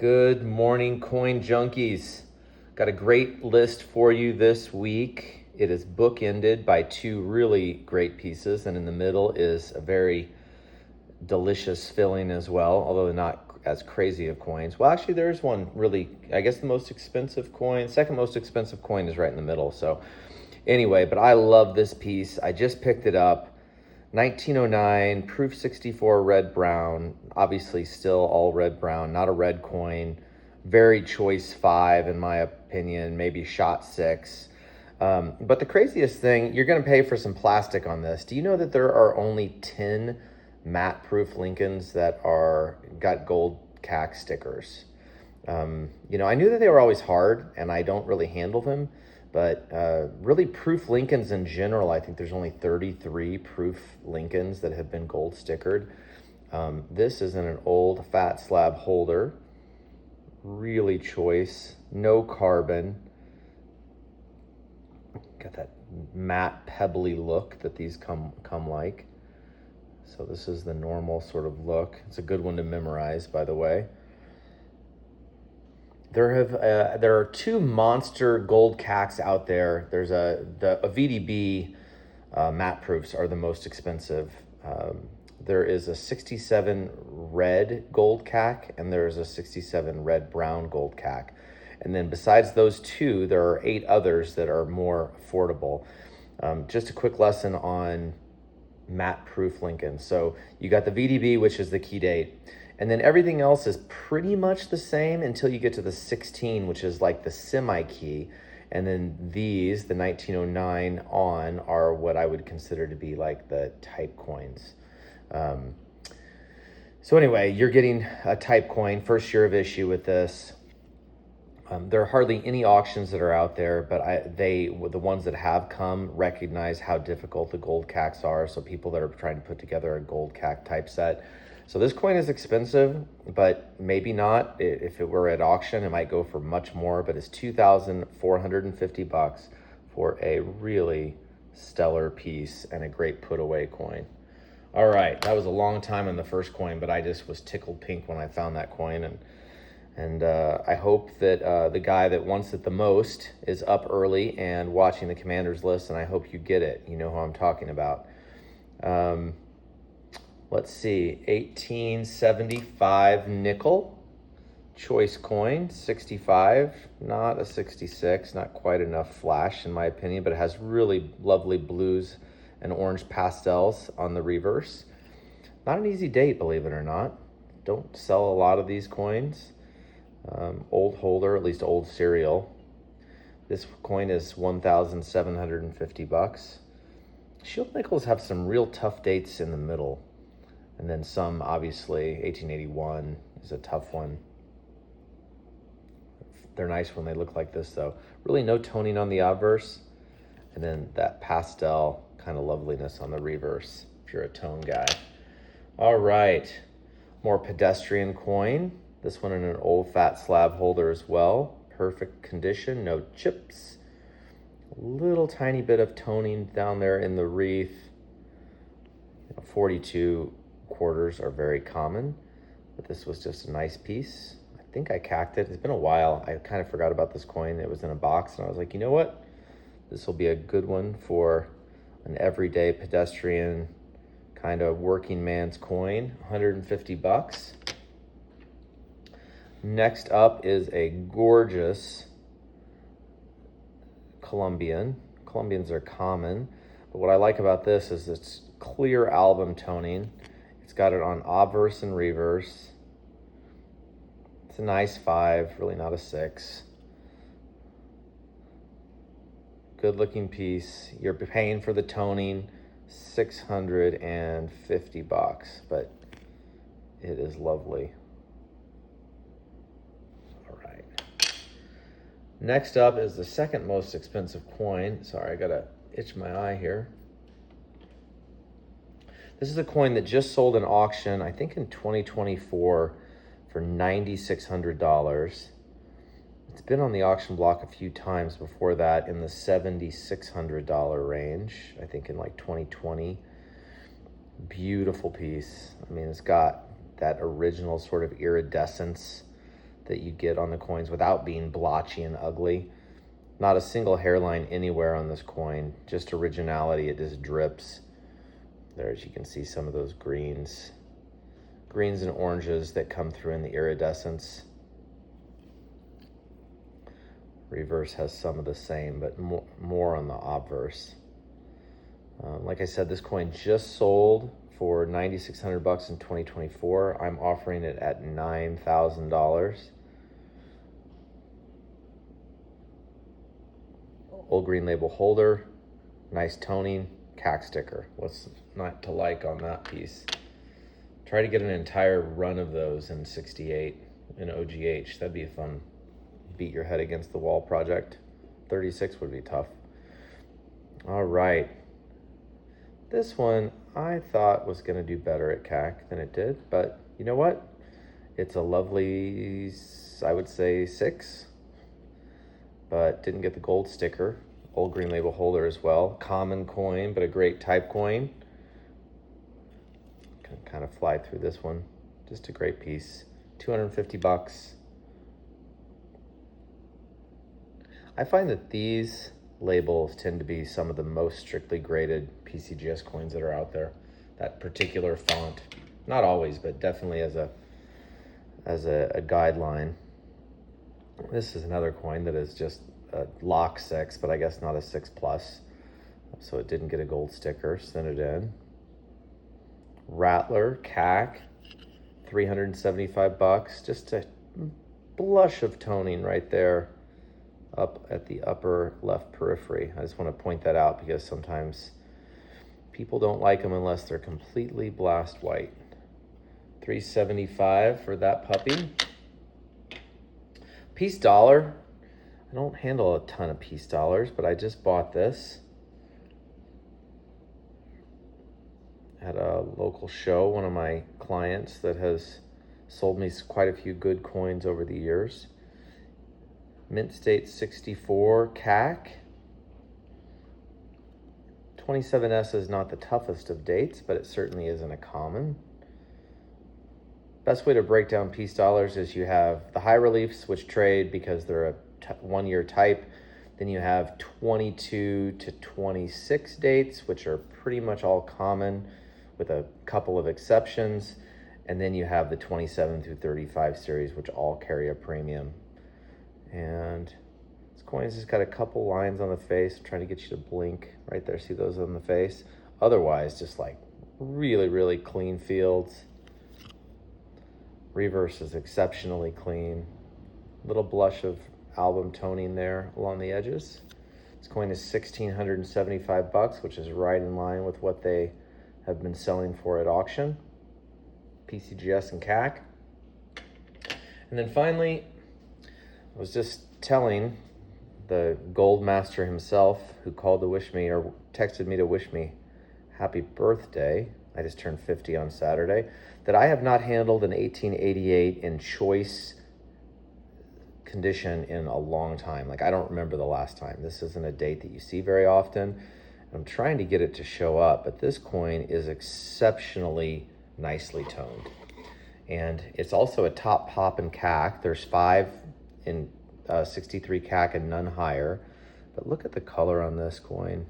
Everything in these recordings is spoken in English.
Good morning, coin junkies. Got a great list for you this week. It is bookended by two really great pieces, and in the middle is a very delicious filling as well, although they're not as crazy of coins. Well, actually, there's one really, I guess the most expensive coin, second most expensive coin is right in the middle. So anyway, but I love this piece. I just picked it up. 1909, proof 64 red brown, obviously still all red brown, not a red coin. Very choice 5 in my opinion, maybe shot 6. But the craziest thing, you're going to pay for some plastic on this. Do you know that there are only 10 matte proof Lincolns that got gold CAC stickers? I knew that they were always hard and I don't really handle them. But really proof Lincolns in general, I think there's only 33 proof Lincolns that have been gold stickered. This is in an old fat slab holder. Really choice, no carbon. Got that matte pebbly look that these come like. So this is the normal sort of look. It's a good one to memorize, by the way. There are two monster gold CACs out there. There's a VDB matte proofs are the most expensive. There is a 67 red gold CAC and there is a 67 red brown gold CAC. And then besides those two, there are 8 others that are more affordable. Just a quick lesson on matte proof Lincoln. So you got the VDB, which is the key date. And then everything else is pretty much the same until you get to the 16, which is like the semi-key. And then these, the 1909 on, are what I would consider to be like the type coins. So anyway, you're getting a type coin, first year of issue with this. There are hardly any auctions that are out there, but the ones that have come recognize how difficult the gold CACs are. So people that are trying to put together a gold CAC type set. So this coin is expensive, but maybe not. If it were at auction, it might go for much more, but it's $2,450 for a really stellar piece and a great put away coin. All right, that was a long time in the first coin, but I just was tickled pink when I found that coin. And I hope that the guy that wants it the most is up early and watching the commander's list, and I hope you get it. You know who I'm talking about. Let's see, 1875 nickel, choice coin, 65, not a 66, not quite enough flash in my opinion, but it has really lovely blues and orange pastels on the reverse. Not an easy date, believe it or not. Don't sell a lot of these coins. Old holder, at least old serial. This coin is $1,750. Shield nickels have some real tough dates in the middle. And then some, obviously, 1881 is a tough one. They're nice when they look like this, though. Really no toning on the obverse. And then that pastel kind of loveliness on the reverse, if you're a tone guy. All right, more pedestrian coin. This one in an old fat slab holder as well. Perfect condition, no chips. A little tiny bit of toning down there in the wreath. 42 quarters are very common, but this was just a nice piece. I think I CAC'd it. It's been a while. I kind of forgot about this coin. It was in a box and I was like, you know what? This will be a good one for an everyday pedestrian kind of working man's coin. $150. Next up is a gorgeous Columbian. Columbians are common, but what I like about this is it's clear album toning. It's got it on obverse and reverse. It's a nice 5, really not a 6. Good looking piece. You're paying for the toning, $650, but it is lovely. All right. Next up is the second most expensive coin. Sorry, I gotta itch my eye here. This is a coin that just sold in auction, I think in 2024, for $9,600. It's been on the auction block a few times before that in the $7,600 range, I think in like 2020. Beautiful piece. I mean, it's got that original sort of iridescence that you get on the coins without being blotchy and ugly. Not a single hairline anywhere on this coin, just originality. It just drips. There, as you can see, some of those greens and oranges that come through in the iridescence. Reverse has some of the same, but more on the obverse. Like I said, this coin just sold for $9,600 in 2024. I'm offering it at $9,000. Old green label holder, nice toning, CAC sticker. What's not to like on that piece? Try to get an entire run of those in 68 in OGH. That'd be a fun beat your head against the wall project. 36 would be tough. All right. This one I thought was going to do better at CAC than it did, but you know what? It's a lovely, I would say 6, but didn't get the gold sticker. Old green label holder as well. Common coin, but a great type coin. Can kind of fly through this one. Just a great piece. $250. I find that these labels tend to be some of the most strictly graded PCGS coins that are out there. That particular font, not always, but definitely as a guideline. This is another coin that is just a lock 6, but I guess not a 6 plus. So it didn't get a gold sticker, sent it in. Rattler, CAC, $375. Just a blush of toning right there up at the upper left periphery. I just want to point that out because sometimes people don't like them unless they're completely blast white. $375 for that puppy. Peace dollar. I don't handle a ton of peace dollars, but I just bought this at a local show. One of my clients that has sold me quite a few good coins over the years. Mint State 64 CAC. 27S is not the toughest of dates, but it certainly isn't a common. Best way to break down peace dollars is you have the high reliefs, which trade because they're a 1-year type. Then you have 22 to 26 dates, which are pretty much all common with a couple of exceptions. And then you have the 27 through 35 series, which all carry a premium. And this coin's just got a couple lines on the face. I'm trying to get you to blink right there. See those on the face? Otherwise, just like really, really clean fields. Reverse is exceptionally clean. Little blush of album toning there along the edges. This coin is $1,675, which is right in line with what they have been selling for at auction. PCGS and CAC. And then finally, I was just telling the gold master himself, who called to wish me or texted me to wish me happy birthday. I just turned 50 on Saturday. That I have not handled an 1888 in choice condition in a long time. Like, I don't remember the last time. This isn't a date that you see very often. I'm trying to get it to show up, but this coin is exceptionally nicely toned. And it's also a top pop in CAC. There's 5 in 63 CAC and none higher. But look at the color on this coin.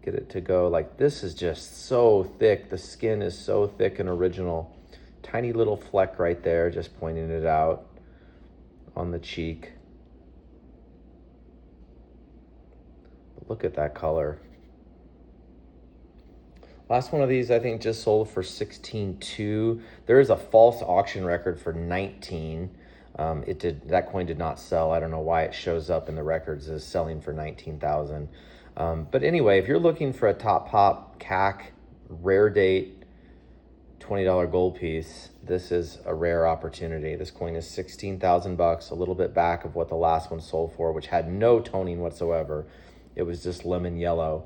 Get it to go like this is just so thick. The skin is so thick and original. Tiny little fleck right there, just pointing it out on the cheek. But look at that color. Last one of these I think just sold for $16,200. There is a false auction record for $19,000. That coin did not sell. I don't know why it shows up in the records as selling for $19,000. But anyway, if you're looking for a top pop CAC rare date $20 gold piece, this is a rare opportunity. This coin is $16,000, a little bit back of what the last one sold for, which had no toning whatsoever. It was just lemon yellow.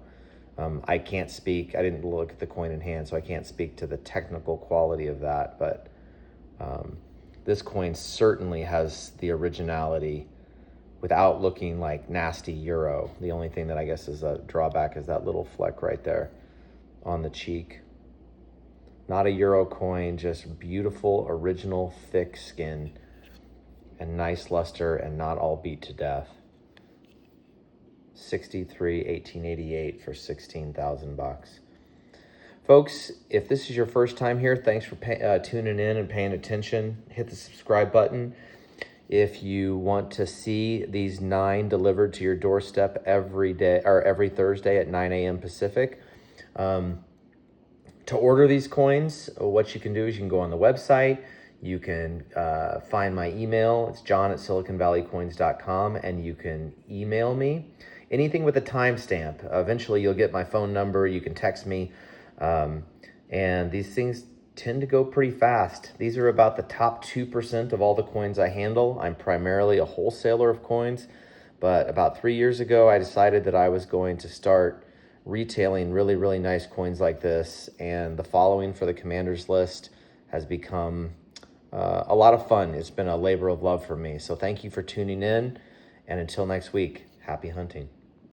I can't speak. I didn't look at the coin in hand, so I can't speak to the technical quality of that. But this coin certainly has the originality without looking like nasty Euro. The only thing that I guess is a drawback is that little fleck right there on the cheek. Not a Euro coin, just beautiful, original, thick skin. and nice luster and not all beat to death. 63 1888 for 16,000 bucks. Folks, if this is your first time here, thanks for tuning in and paying attention. Hit the subscribe button. If you want to see these 9 delivered to your doorstep every day or every Thursday at 9 a.m. Pacific, to order these coins, what you can do is you can go on the website. You can find my email. It's john@siliconvalleycoins.com, and you can email me. Anything with a timestamp. Eventually, you'll get my phone number. You can text me. And these things tend to go pretty fast. These are about the top 2% of all the coins I handle. I'm primarily a wholesaler of coins, but about 3 years ago, I decided that I was going to start retailing really, really nice coins like this, and the following for the Commander's List has become a lot of fun. It's been a labor of love for me. So thank you for tuning in, and until next week, happy hunting.